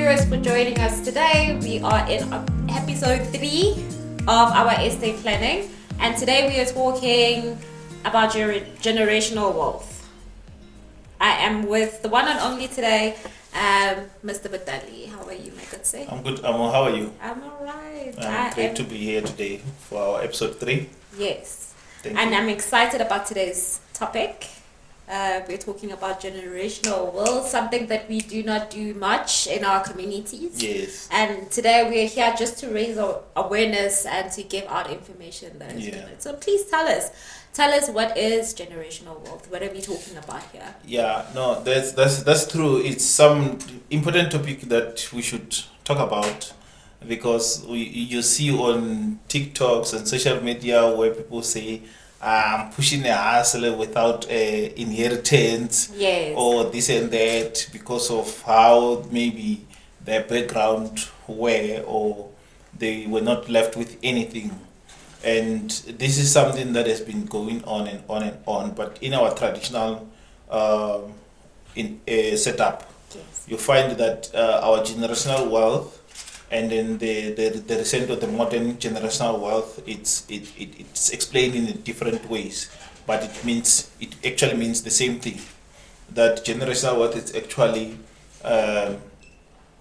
viewers for joining us today. We are in episode 3 of our estate planning, and today we are talking about generational wealth. I am with the one and only today, Mr. Batali. How are you, my good sir? I'm good. How are you? I'm alright. Great to be here today for our episode 3. Yes. Thank and you. I'm excited about today's topic. We're talking about generational wealth, something that we do not do much in our communities. Yes. And today we're here just to raise awareness and to give out information that is needed. So please tell us what is generational wealth? What are we talking about here? Yeah, no, that's true. It's some important topic that we should talk about, because you see on TikToks and social media where people say, pushing a hustle without inheritance, yes, or this and that, because of how maybe their background were, or they were not left with anything. And this is something that has been going on and on and on. But in our traditional setup, yes, you find that our generational wealth, and then the recent or the modern generational wealth, it's explained in different ways, but it actually means the same thing. That generational wealth is actually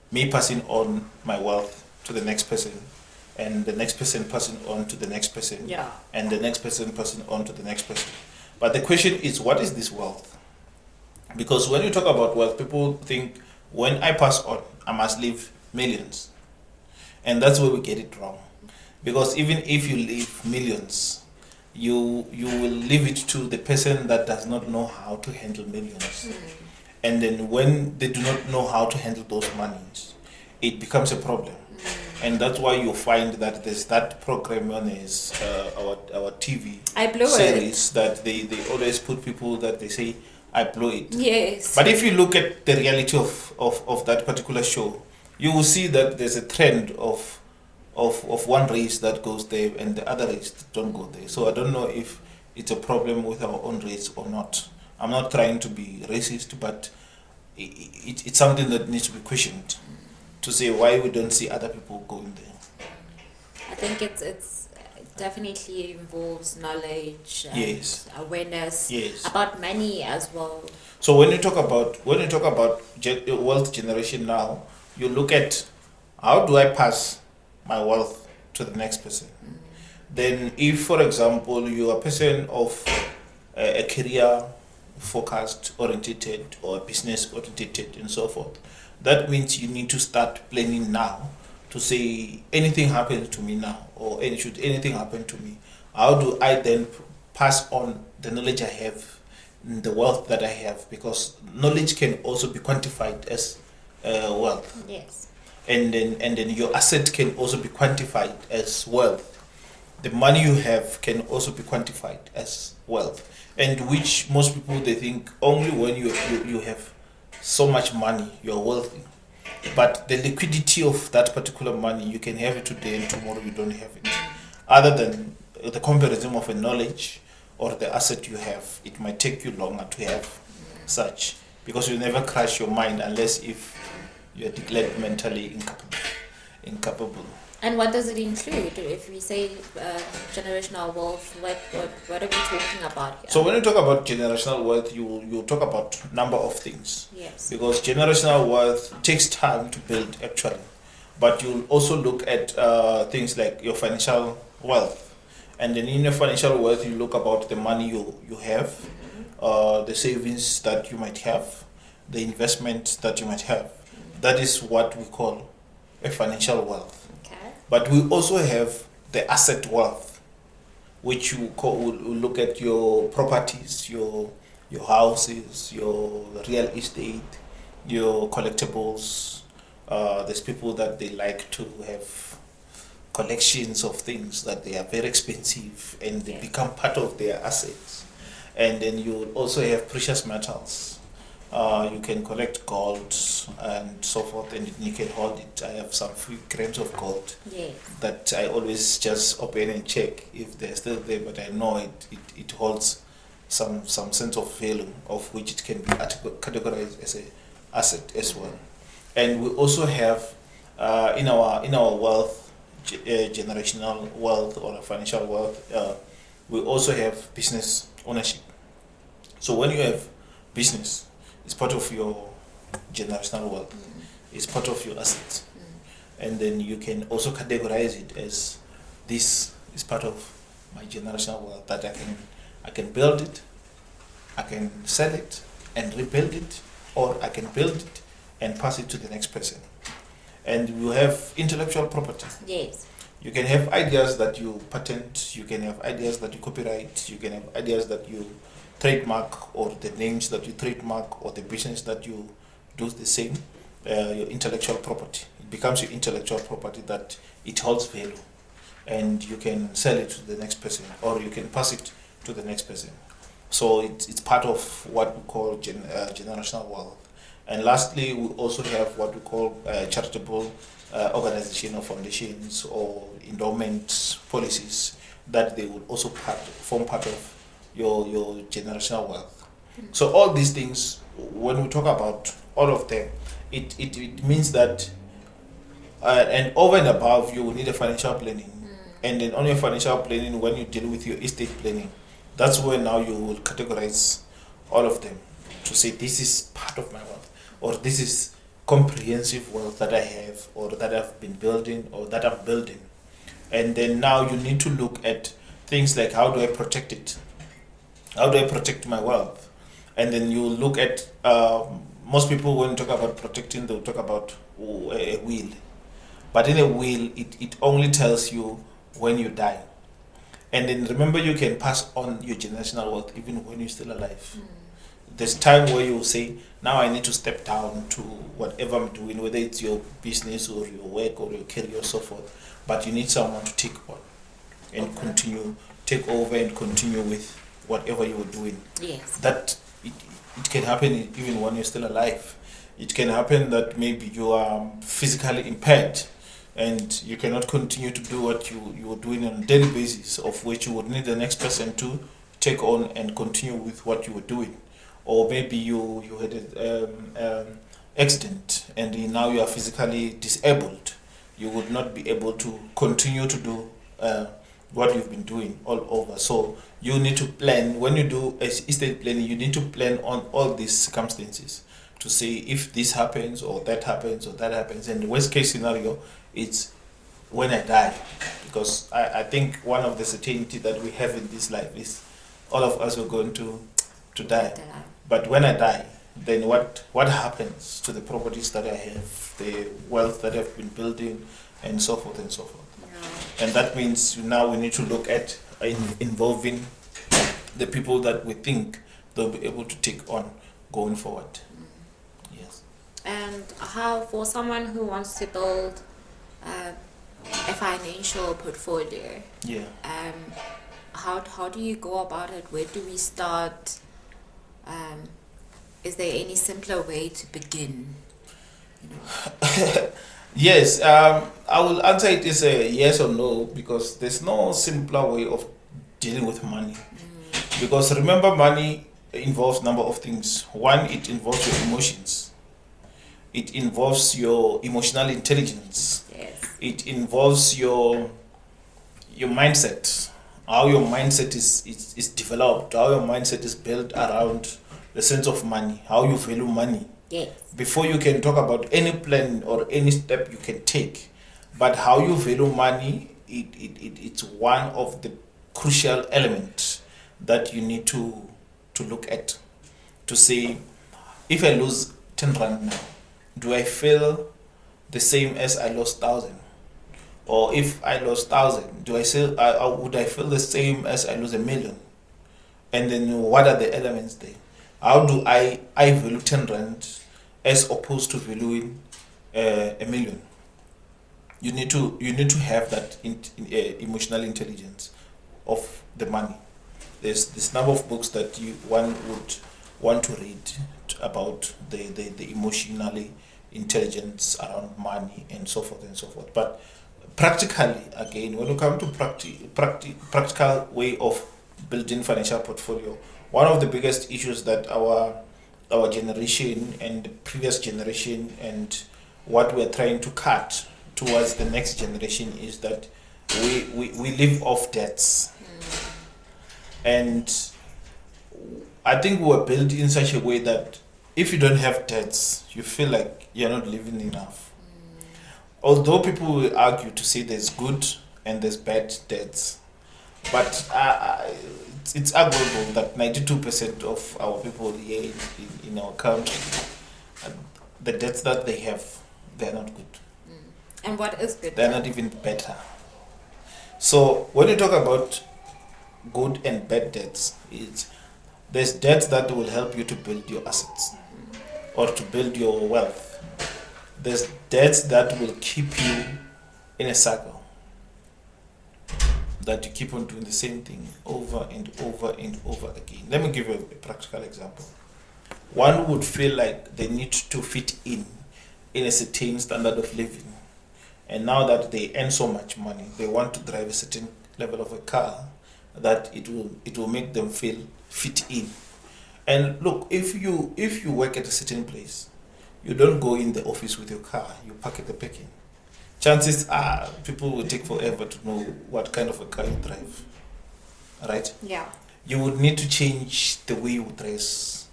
me passing on my wealth to the next person, and the next person passing on to the next person, yeah, and the next person passing on to the next person. But the question is, what is this wealth? Because when you talk about wealth, people think when I pass on, I must leave millions. And that's where we get it wrong. Because even if you leave millions, you will leave it to the person that does not know how to handle millions. And then when they do not know how to handle those monies, it becomes a problem. And that's why you find that there's that program on our TV series that they always put people that they say, I blow it. Yes. But if you look at the reality of that particular show, you will see that there's a trend of one race that goes there and the other race don't go there. So I don't know if it's a problem with our own race or not. I'm not trying to be racist, but it's something that needs to be questioned, to say why we don't see other people going there. I think it's definitely involves knowledge and Yes. awareness, Yes. about money as well. So when you talk about wealth generation now, you look at how do I pass my wealth to the next person. Then if, for example, you are a person of a career focused orientated or business orientated and so forth, that means you need to start planning now to say, anything happens to me now, or should anything happen to me, how do I then pass on the knowledge I have, the wealth that I have? Because knowledge can also be quantified as wealth. Yes. And then your asset can also be quantified as wealth. The money you have can also be quantified as wealth, and which most people, they think only when you have so much money you're wealthy. But the liquidity of that particular money, you can have it today and tomorrow you don't have it. Other than the comparison of a knowledge or the asset you have, it might take you longer to have such, because you never crash your mind unless if you are declared mentally incapable. And what does it include? If we say generational wealth, what are we talking about here? So when you talk about generational wealth, you talk about number of things. Yes. Because generational wealth takes time to build actually, but you'll also look at things like your financial wealth, and then in your financial wealth you look about the money you have, the savings that you might have, the investment that you might have. That is what we call a financial wealth. But we also have the asset wealth, which we'll look at your properties, your houses, your real estate, your collectibles. There's people that they like to have collections of things that they are very expensive and they become part of their assets. And then you also have precious metals. You can collect gold and so forth, and you can hold it. I have some few grams of gold that I always just open and check if they're still there, but I know it holds some sense of value, of which it can be categorized as an asset as well. And we also have in our wealth, generational wealth or financial wealth, we also have business ownership. So when you have business, it's part of your generational wealth. It's part of your assets. And then you can also categorize it as this is part of my generational wealth that I can build it, I can sell it and rebuild it, or I can build it and pass it to the next person. And you have intellectual property. Yes. You can have ideas that you patent, you can have ideas that you copyright, you can have ideas that you trademark, or the names that you trademark, or the business that you do the same. Your intellectual property. It becomes your intellectual property that it holds value, and you can sell it to the next person, or you can pass it to the next person. So it's part of what we call generational wealth. And lastly, we also have what we call charitable organization or foundations or endowment policies that they will also form part of your generational wealth. So all these things, when we talk about all of them, it means that and over and above, you will need a financial planning. And then on your financial planning, when you deal with your estate planning, that's where now you will categorize all of them to say this is part of my wealth, or this is comprehensive wealth that I have, or that I've been building, or that I'm building. And then now you need to look at things like, how do I protect it? How do I protect my wealth? And then you look at most people, when you talk about protecting, they'll talk about a will. But in a will, it only tells you when you die. And then remember, you can pass on your generational wealth even when you're still alive. There's time where you say, now I need to step down to whatever I'm doing, whether it's your business or your work or your career or so forth. But you need someone to take on and take over and continue with whatever you were doing. Yes. That it can happen even when you're still alive. It can happen that maybe you are physically impaired and you cannot continue to do what you are doing on a daily basis, of which you would need the next person to take on and continue with what you were doing. Or maybe you had an accident and now you are physically disabled. You would not be able to continue to do what you've been doing all over. So you need to plan. When you do estate planning, you need to plan on all these circumstances to see if this happens or that happens or that happens. And the worst case scenario, it's when I die. Because I think one of the certainty that we have in this life is all of us are going to die. But when I die, then what happens to the properties that I have, the wealth that I've been building, and so forth and so forth. And that means now we need to look at involving the people that we think they'll be able to take on going forward. Yes. And how, for someone who wants to build a financial portfolio, Yeah. how do you go about it? Where do we start? Is there any simpler way to begin? Yes, I will answer it as a yes or no, because there's no simpler way of dealing with money. Because remember, money involves a number of things. One, it involves your emotions. It involves your emotional intelligence. Yes. It involves your mindset. How your mindset is developed, how your mindset is built around the sense of money, how you value money. Yes. Before you can talk about any plan or any step you can take. But how you value money, it's one of the crucial elements that you need to look at. To say, if I lose 10 rand now, do I feel the same as I lost 1,000? Or if I lost 1,000, would I feel the same as I lose 1,000,000? And then what are the elements there? How do I value 10 rand as opposed to valuing 1,000,000? You need to have that emotional intelligence of the money. There's this number of books that one would want to read about the emotionally intelligence around money and so forth and so forth. But practically, again, when you come to practical way of building financial portfolio, one of the biggest issues that our generation and the previous generation and what we're trying to cut towards the next generation is that we live off debts. And I think we were built in such a way that if you don't have debts, you feel like you're not living enough. Although people will argue to say there's good and there's bad debts, but it's arguable that 92% of our people here in our country, the debts that they have, they're not good. And what is good? They're not even better. So when you talk about good and bad debts, there's debts that will help you to build your assets or to build your wealth. There's debts that will keep you in a cycle, that you keep on doing the same thing over and over and over again. Let me give you a practical example. One would feel like they need to fit in a certain standard of living. And now that they earn so much money, they want to drive a certain level of a car that it will make them feel fit in. And look, if you work at a certain place, you don't go in the office with your car, you park at the parking. Chances are people will take forever to know what kind of a car you drive. Right? Yeah. You would need to change the way you dress,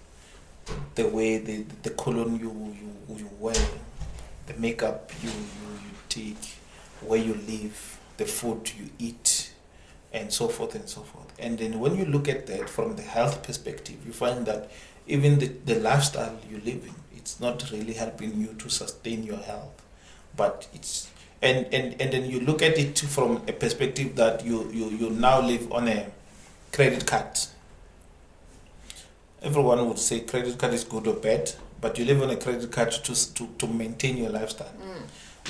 the way the cologne you wear, the makeup you take, where you live, the food you eat, and so forth and so forth. And then when you look at that from the health perspective, you find that even the lifestyle you live in, it's not really helping you to sustain your health. But it's and then you look at it from a perspective that you now live on a credit card. Everyone would say credit card is good or bad, but you live on a credit card to maintain your lifestyle.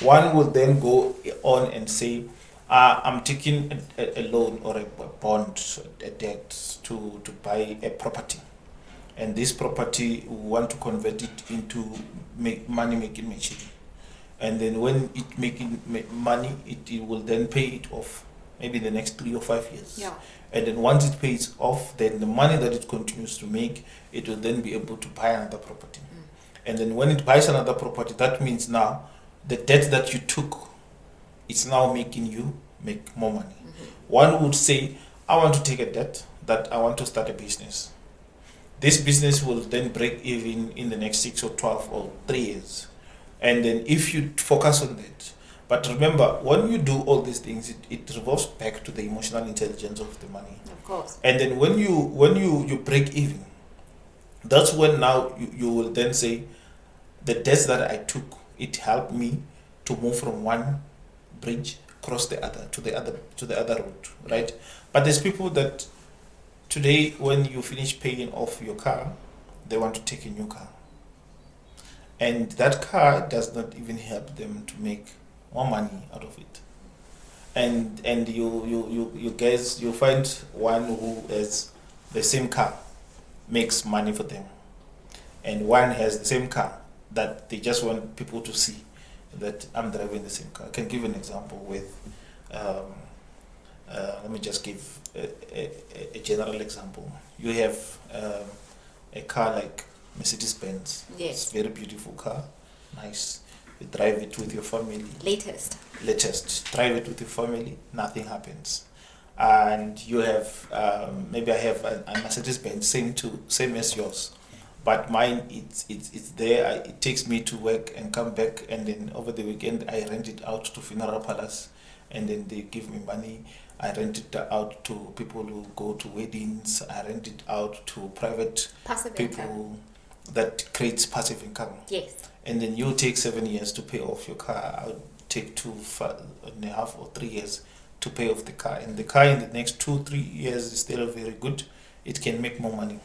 One will then go on and say, I'm taking a loan or a bond, a debt to buy a property. And this property, we want to convert it into money-making machine. And then when it making money, it will then pay it off, maybe the next 3 or 5 years. Yeah. And then once it pays off, then the money that it continues to make, it will then be able to buy another property. And then when it buys another property, that means now the debt that you took, it's now making you make more money. One would say, I want to take a debt that I want to start a business. This business will then break even in the next 6 or 12 or 3 years. And then if you focus on that, but remember, when you do all these things, it revolves back to the emotional intelligence of the money. Of course. And then when you break even, that's when now you will then say, the debts that I took, it helped me to move from one bridge across the other to the other road, right? But there's people that today, when you finish paying off your car, they want to take a new car, and that car does not even help them to make more money out of it. And you guys, you find one who has the same car makes money for them, and one has the same car that they just want people to see that I'm driving the same car. I can give an example with, let me just give a general example. You have a car like Mercedes-Benz. Yes. It's a very beautiful car, nice. You drive it with your family. Latest. Drive it with your family, nothing happens. And you have, maybe I have a Mercedes-Benz, same as yours. But mine, it's there. It takes me to work and come back, and then over the weekend I rent it out to funeral parlors, and then they give me money. I rent it out to people who go to weddings. I rent it out to private Passive people income. that creates passive income. Yes. And then you take 7 years to pay off your car. I'll take 2.5 or 3 years to pay off the car. And the car in the next 2-3 years is still very good. It can make more money.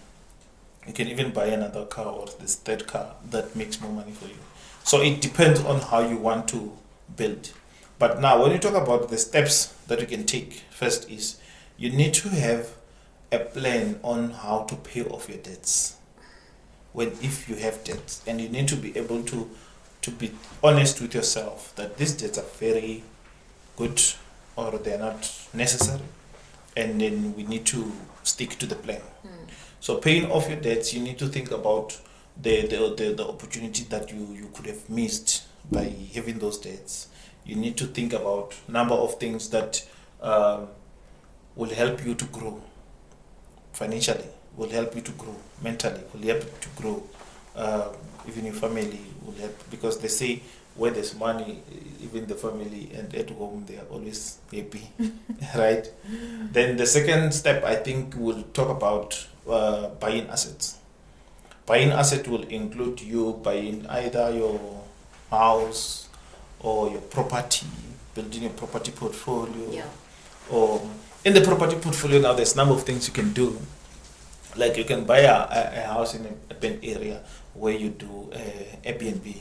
You can even buy another car or this third car that makes more money for you. So it depends on how you want to build. But now when you talk about the steps that you can take, first is you need to have a plan on how to pay off your debts. If you have debts, and you need to be able to be honest with yourself that these debts are very good or they're not necessary, and then we need to stick to the plan. So paying off your debts, you need to think about the opportunity that you could have missed by having those debts. You need to think about number of things that will help you to grow financially, will help you to grow mentally, will help you to grow. Even your family will help, because they say where there's money, even the family and at home, they are always happy, right? Then the second step, I think, we'll talk about buying assets. Buying asset will include you buying either your house or your property, building a property portfolio. Yeah. Or in the property portfolio now, there's a number of things you can do. Like you can buy a house in a urban area where you do Airbnb,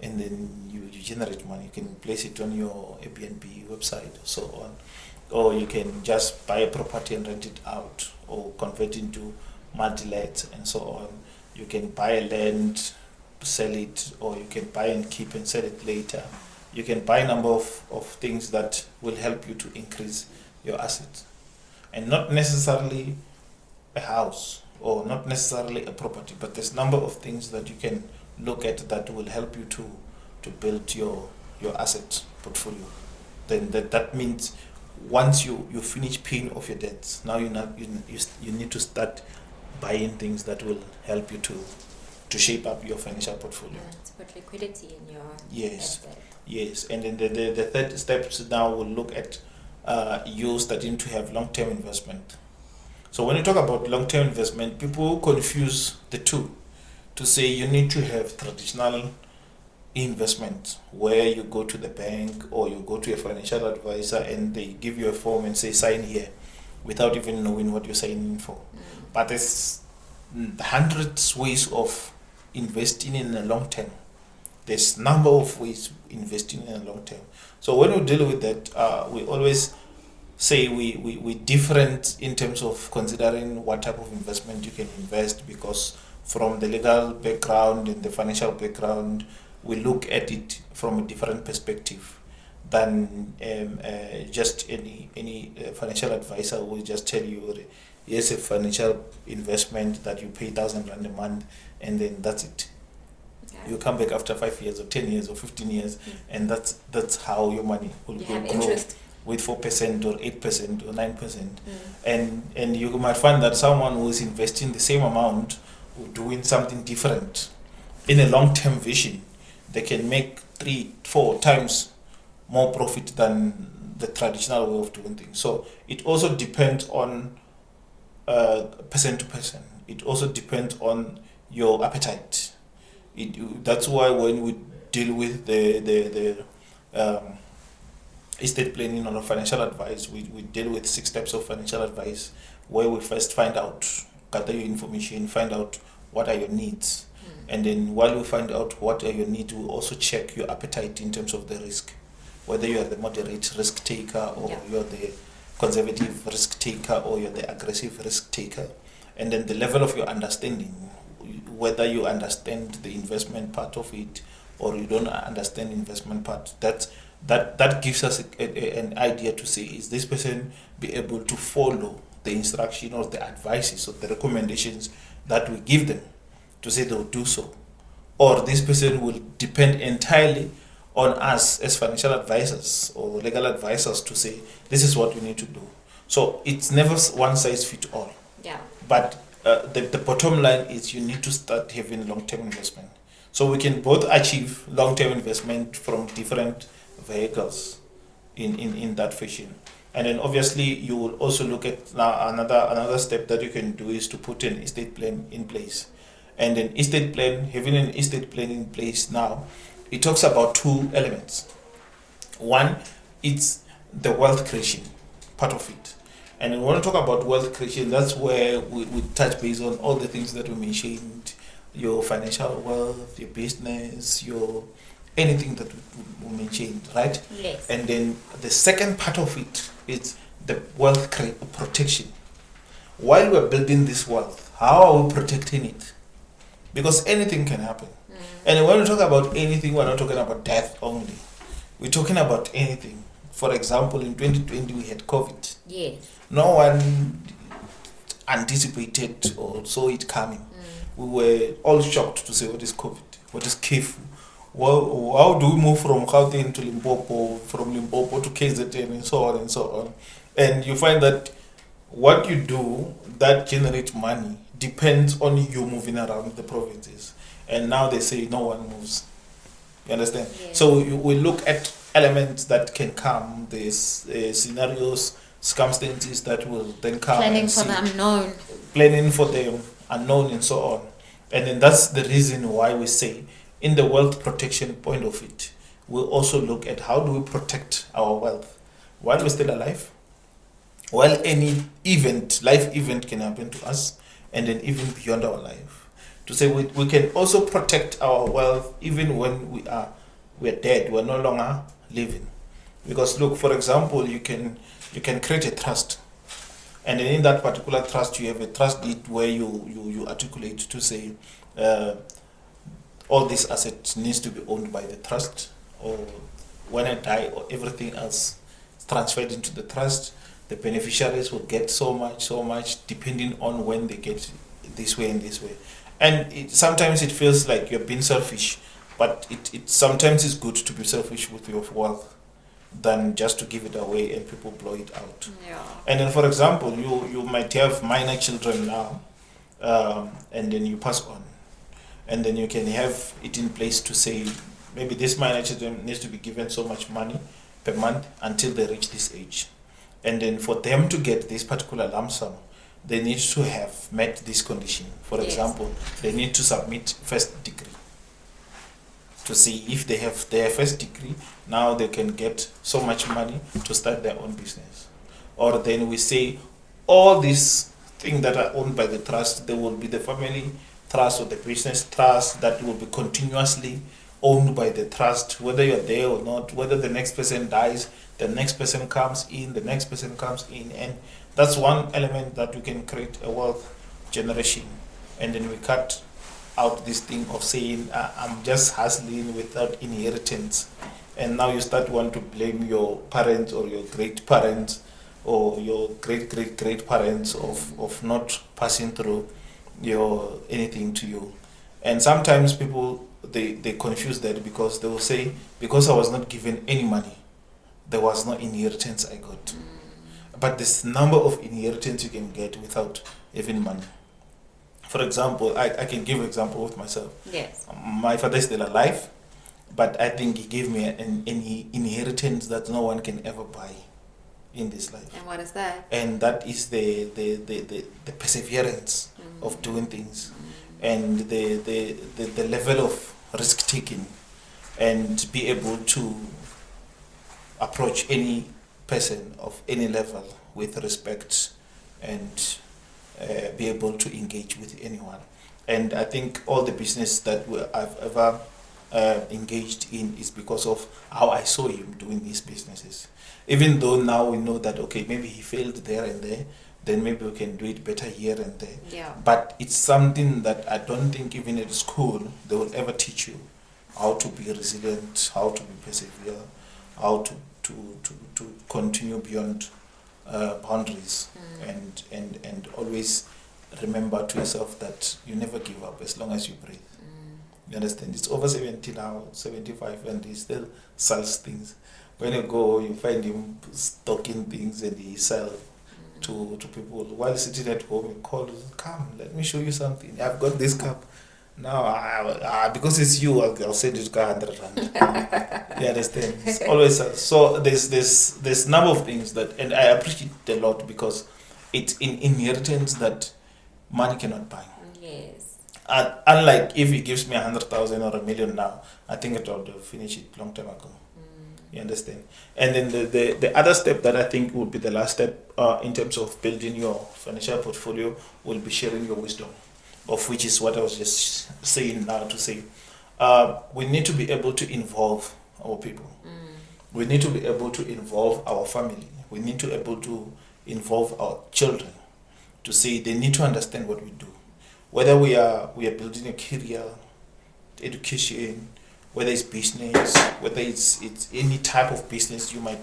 and then you generate money. You can place it on your Airbnb website or so on. Or you can just buy a property and rent it out, or convert into multi-let and so on. You can buy a land, sell it, or you can buy and keep and sell it later. You can buy a number of things that will help you to increase your assets. And not necessarily a house or not necessarily a property, but there's a number of things that you can look at that will help you to build your asset portfolio. Then that means once you finish paying off your debts, now you need to start buying things that will help you to shape up your financial portfolio. Yeah, to put liquidity in your Yes. asset. Yes, and then the third steps now will look at you starting to have long-term investment. So when you talk about long-term investment, people confuse the two to say you need to have traditional investment where you go to the bank or you go to a financial advisor and they give you a form and say sign here without even knowing what you're signing for. But there's hundreds ways of investing in the long term. There's number of ways investing in the long term. So when we deal with that, we always say we different in terms of considering what type of investment you can invest, because from the legal background and the financial background, we look at it from a different perspective than just any financial advisor will just tell you, here's a financial investment that you pay 1,000 rand a month and then that's it. Okay. You come back after 5 years or 10 years or 15 years, and that's how your money will You grow have interest. with 4% or 8% or 9%. And you might find that someone who is investing the same amount or doing something different in a long-term vision, they can make 3-4 times more profit than the traditional way of doing things. So it also depends on person to person. It also depends on your appetite. That's why when we deal with the estate planning or financial advice, we deal with 6 steps of financial advice, where we first find out, gather your information, find out what are your needs. And then while we find out what are your needs, we also check your appetite in terms of the risk, whether you are the moderate risk taker or you're the conservative risk taker or you're the aggressive risk taker. And then the level of your understanding, whether you understand the investment part of it or you don't understand investment part, that gives us an idea to say, is this person be able to follow the instruction or the advices or the recommendations that we give them to say they'll do so, or this person will depend entirely on us as financial advisors or legal advisors to say this is what we need to do. So it's never one size fits all. Yeah. But the bottom line is you need to start having long-term investment. So we can both achieve long-term investment from different vehicles in that fashion. And then obviously you will also look at now another step that you can do is to put an estate plan in place. And an estate plan, having an estate plan in place now, it talks about 2 elements. One, it's the wealth creation part of it. And when we want to talk about wealth creation, that's where we touch base on all the things that we mentioned, your financial wealth, your business, your anything that we mentioned, right? Yes. And then the second part of it is the wealth protection. While we're building this wealth, how are we protecting it? Because anything can happen. And when we talk about anything, we're not talking about death only. We're talking about anything. For example, in 2020, we had COVID. Yes. No one anticipated or saw it coming. We were all shocked to say, what is COVID? What is KIF? Well, how do we move from Gauteng to Limpopo, from Limpopo to KZN, and so on and so on? And you find that what you do that generates money depends on you moving around the provinces. And now they say no one moves. You understand? Yes. So we look at elements that can come, these scenarios, circumstances that will then come. Planning and for see- the unknown. Planning for the unknown and so on. And then that's the reason why we say, in the wealth protection point of it, we'll also look at how do we protect our wealth while we're still alive, while any event, life event can happen to us, and then even beyond our life. To say we can also protect our wealth even when we're dead, we're no longer living. Because look, for example, you can create a trust. And then in that particular trust, you have a trust deed where you articulate to say all these assets needs to be owned by the trust, or when I die, or everything else is transferred into the trust. The beneficiaries will get so much, depending on when they get this way and this way. And sometimes it feels like you're being selfish, but it sometimes is good to be selfish with your wealth than just to give it away and people blow it out. Yeah. And then, for example, you might have minor children now, and then you pass on, and then you can have it in place to say maybe this minor children needs to be given so much money per month until they reach this age, and then for them to get this particular lump sum, they need to have met this condition. For Yes. example, they need to submit first degree to see if they have their first degree. Now they can get so much money to start their own business. Or then we say all these things that are owned by the trust, there will be the family trust or the business trust that will be continuously owned by the trust, whether you're there or not, whether the next person dies, the next person comes in, the next person comes in. And that's one element that we can create a wealth generation. And then we cut out this thing of saying I'm just hustling without inheritance, and now you start want to blame your parents or your great parents or your great parents of not passing through your anything to you. And sometimes people they confuse that, because they will say, because I was not given any money, there was no inheritance I got. But there's number of inheritance you can get without even money. For example, I can give an example with myself. Yes. My father is still alive, but I think he gave me an inheritance that no one can ever buy in this life. And what is that? And that is the perseverance of doing things, and the level of risk taking, and be able to approach any person of any level with respect, and be able to engage with anyone. And I think all the business that I've ever engaged in is because of how I saw him doing his businesses. Even though now we know that, okay, maybe he failed there and there, then maybe we can do it better here and there. Yeah. But it's something that I don't think even at school they will ever teach you how to be resilient, how to be persevere, how to continue beyond boundaries, and always remember to yourself that you never give up as long as you breathe. You understand? It's over 70 now, 75, and he still sells things. When you go, you find him stocking things, and he sell to people. While sitting at home, he calls, come, let me show you something. I've got this cup. Now, because it's you, I'll send you 100 rand. You understand? It's always so. There's number of things that, and I appreciate a lot, because it's in inheritance that money cannot buy. Yes. Unlike if he gives me 100,000 or 1 million now, I think it would have finished it long time ago. You understand? And then the other step that I think would be the last step in terms of building your financial portfolio will be sharing your wisdom, of which is what I was just saying now to say. We need to be able to involve our people. We need to be able to involve our family. We need to be able to involve our children, to say they need to understand what we do. Whether we are building a career, education, whether it's business, whether it's any type of business you might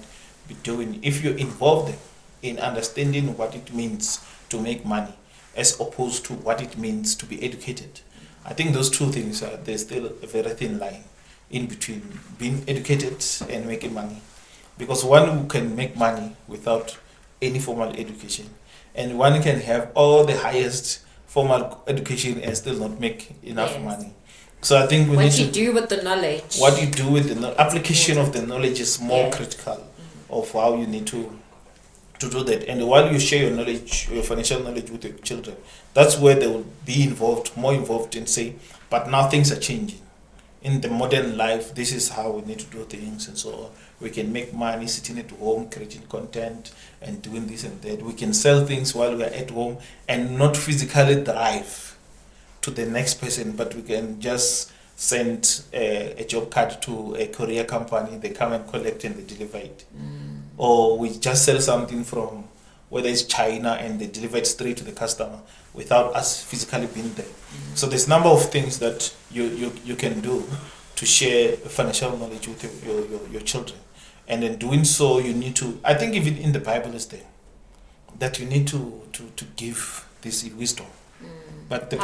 be doing, if you involve them in understanding what it means to make money as opposed to what it means to be educated, I think those two things there's still a very thin line in between being educated and making money, because one can make money without any formal education, and one can have all the highest formal education and still not make enough Yes. money. So I think we need What you to do with the knowledge. what you do with the application of the knowledge is more Yeah. critical of how you need to do that. And while you share your knowledge, your financial knowledge with your children, that's where they will be involved, more involved in say, but now things are changing. In the modern life, this is how we need to do things, and so on. We can make money sitting at home, creating content and doing this and that. We can sell things while we are at home and not physically drive to the next person, but we can just send a job card to a courier company, they come and collect and they deliver it. Or we just sell something from whether it's China and they deliver it straight to the customer without us physically being there. So there's a number of things that you can do to share financial knowledge with your children. And in doing so, you need to, I think even in the Bible is there, that you need to give this wisdom. But the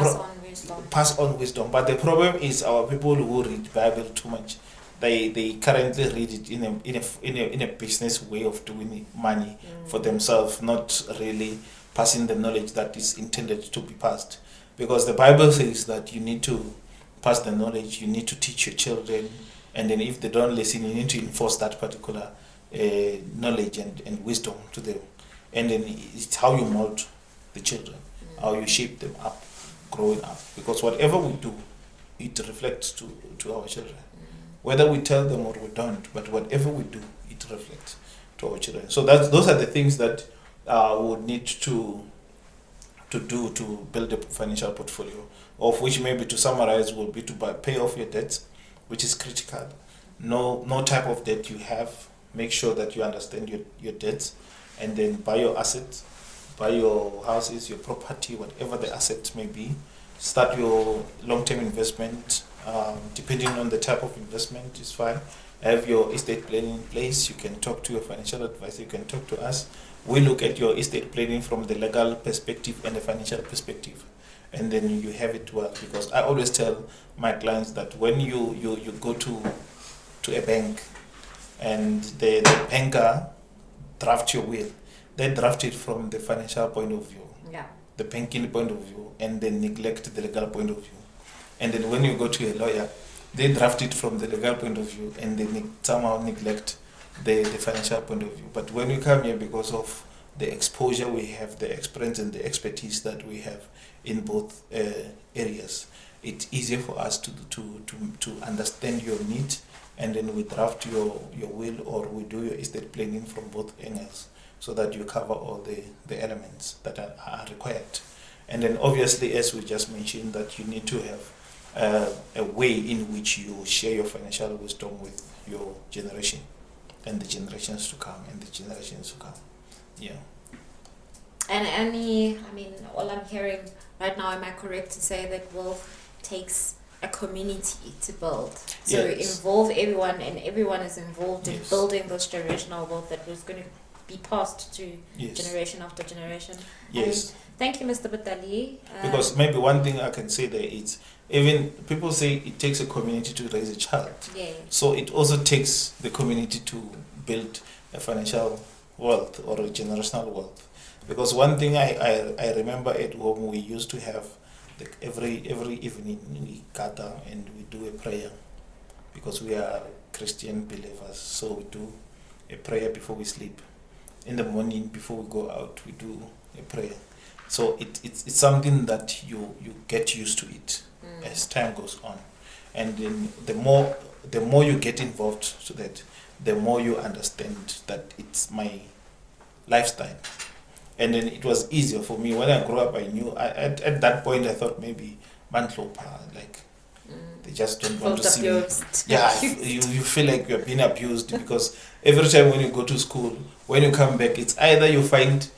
pass on wisdom. But the problem is our people who read Bible too much. They currently read it in a business way of doing money for themselves, not really passing the knowledge that is intended to be passed. Because the Bible says that you need to pass the knowledge, you need to teach your children, and then if they don't listen, you need to enforce that particular knowledge and wisdom to them. And then it's how you mold the children, how you shape them up, growing up. Because whatever we do, it reflects to our children. Whether we tell them or we don't, but whatever we do, it reflects to our children. So those are the things that we would need to do to build a financial portfolio, of which maybe to summarize will be to pay off your debts, which is critical. No type of debt you have, make sure that you understand your debts, and then buy your assets, buy your houses, your property, whatever the assets may be. Start your long-term investment. Depending on the type of investment is fine. Have your estate planning in place. You can talk to your financial advisor. You can talk to us. We look at your estate planning from the legal perspective and the financial perspective, and then you have it well. Because I always tell my clients that when you go to a bank and the banker draft your will, they draft it from the financial point of view, the banking point of view, and then neglect the legal point of view. And then when you go to a lawyer, they draft it from the legal point of view and they somehow neglect the financial point of view. But when we come here, because of the exposure we have, the experience and the expertise that we have in both areas, it's easier for us to understand your needs, and then we draft your will, or we do your estate planning from both angles, so that you cover all the elements that are required. And then obviously, as we just mentioned, that you need to have a way in which you share your financial wisdom with your generation and the generations to come and the generations to come. Yeah. And all I'm hearing right now, am I correct to say that wealth takes a community to build? So Yes. involve everyone, and everyone is involved in Yes. building this generational wealth that was going to be passed to Yes. generation after generation. Yes. Thank you, Mr. Batali. Because maybe one thing I can say there is, even people say it takes a community to raise a child. Yeah. So it also takes the community to build a financial wealth or a generational wealth. Because one thing I remember at home, we used to have every evening we gather and we do a prayer, because we are Christian believers. So we do a prayer before we sleep. In the morning before we go out, we do a prayer. So it's something that you get used to it as time goes on, and then the more you get involved to that, the more you understand that it's my lifestyle. And then it was easier for me when I grew up. I knew at that point I thought maybe Mantlopa, like they just don't want to see me. Yeah, you feel like you're being abused, because every time when you go to school, when you come back, it's either you find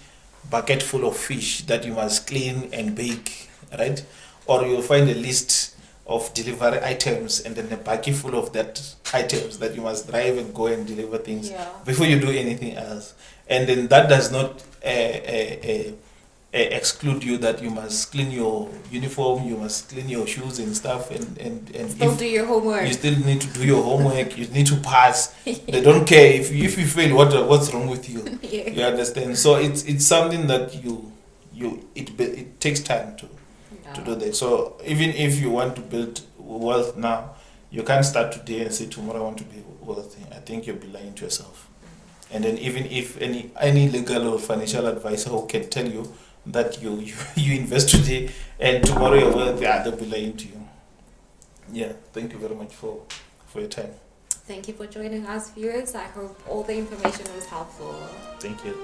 bucket full of fish that you must clean and bake, right? Or you'll find a list of delivery items and then a bucket full of that items that you must drive and go and deliver things before you do anything else. And then that does not exclude you that you must clean your uniform, you must clean your shoes and stuff, and Still if do your homework. you still need to do your homework, you need to pass. They don't care if you fail. What's wrong with you? Yeah. You understand? So it's something that it takes time to do that. So even if you want to build wealth now, you can't start today and say tomorrow I want to be wealthy. I think you'll be lying to yourself. And then even if any legal or financial advisor who can tell you that you invest today and tomorrow you're wealthy, they'll be lying to you. Yeah, thank you very much for your time. Thank you for joining us, viewers. I hope all the information was helpful. Thank you.